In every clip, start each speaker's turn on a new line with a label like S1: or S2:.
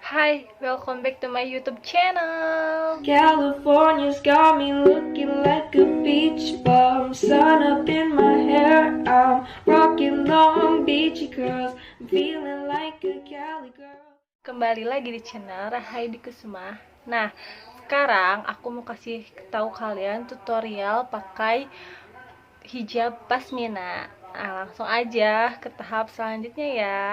S1: Hi, welcome back to my YouTube channel.
S2: California's got me looking like a beach bum. Sun up in my hair, I'm rocking long beachy curls. I'm feeling like a Cali girl.
S1: Kembali lagi di channel Rahai Kusuma. Nah, sekarang aku mau kasih tahu kalian tutorial pakai hijab pasmina. Nah, langsung aja ke tahap selanjutnya ya.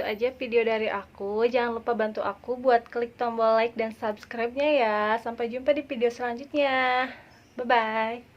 S1: aja video dari aku. Jangan lupa bantu aku buat klik tombol like dan subscribe-nya ya. Sampai jumpa di video selanjutnya. Bye-bye.